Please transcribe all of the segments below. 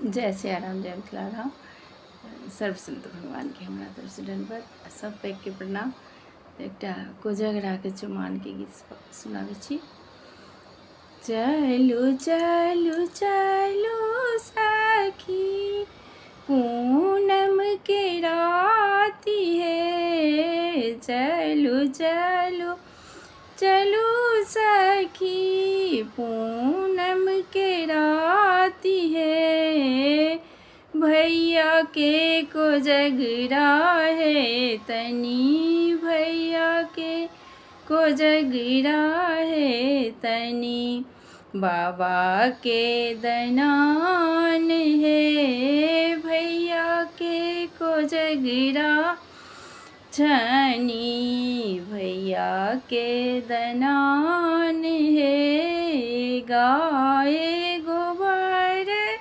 जय सिया राम, जय मिथिला राम। सर्व संत भगवान के हमरा तरफ से दंडवत, सब पैक के प्रणाम। एकटा कोजगरा के चुमान के गीत सुनाबै छी। चलू चलू चलू सखी, पूनम के राती है। चलू चलू चलू सखी, पूनम के राती है। भैया के कोजगरा है तनी, भैया के कोजगरा है तनी। बाबा के दनान है, भैया के कोजगरा छनी। भैया के दनान है, गाय गोबर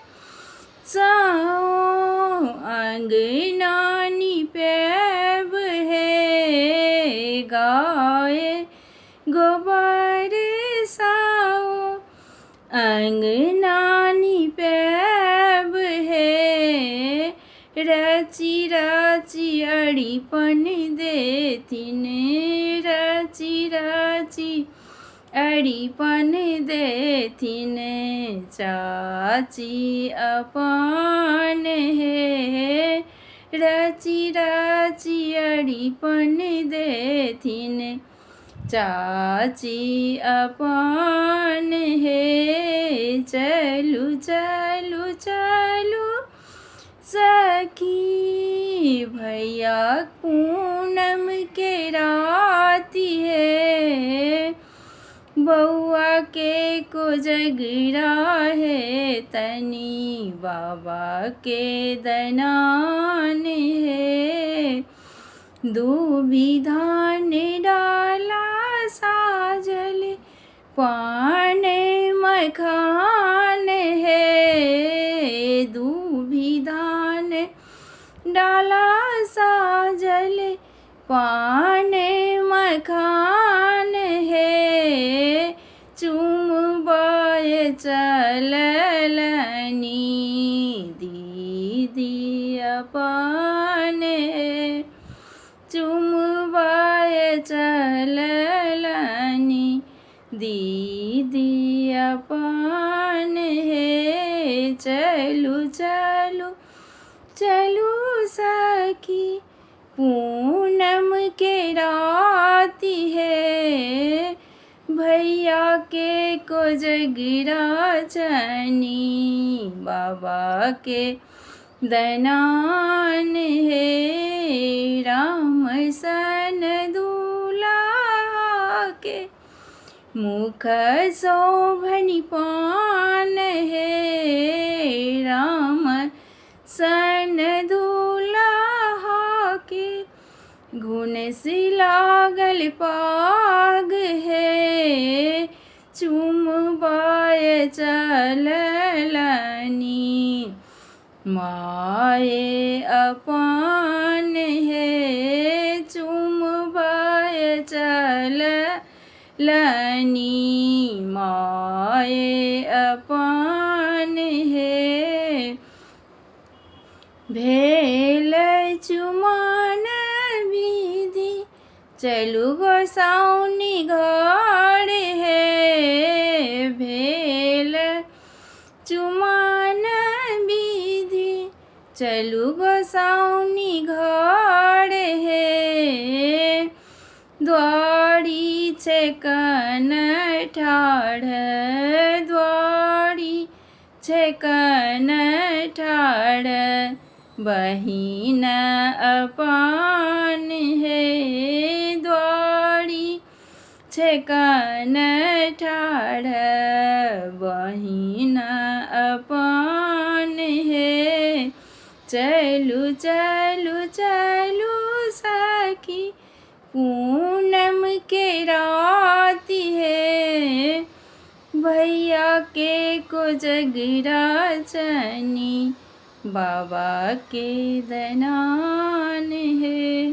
साओ अंगना निपैब है। गाय गोबर साओ अंगना निपैब है। रची रची अड़ीपन देथिन, रची रची अड़ीपन देथिन। चाची अपन है, रची रची अड़ीपन देथिन। चाची अपन है। चलू चलू चलू सखी, भैया पूनम के राती है। बउआ के कोजगरा है तनी, बाबा के दनान है। दूबी धान डाला साजल, पान मखान है। दूबी धान डाला साजल, पान मखान है। चुमबाय चललनी, दीदी अपन है। चुमबाय चललनी, दीदी अपन है। चलू चलू चलू सखी, पूनम के राती है। भैया के कोजगरा छनी, बाबा के दनान है। राम सन दूल्हा के मुख शोभनि पान है। राम सन दूल्हा के गुण से लागल पाग है। चुमबाय चललनी, माए अपन है। चुमबाय चललनी, माए अपन है। भेल चुमान विधि, चलू गोसाउनी घर है। भेल चुमान विधि, चलू गोसाउनी घर है। द्वारी छेकन ठाढ़, द्वारी छेकन ठाढ़। बहिन अपन है, द्वारी छेकन ठाढ़। बहिन अपन है। चलू चलू चलू सखी, पूनम के राती है। भैया के कोजगरा छनी, बाबा के दनान है।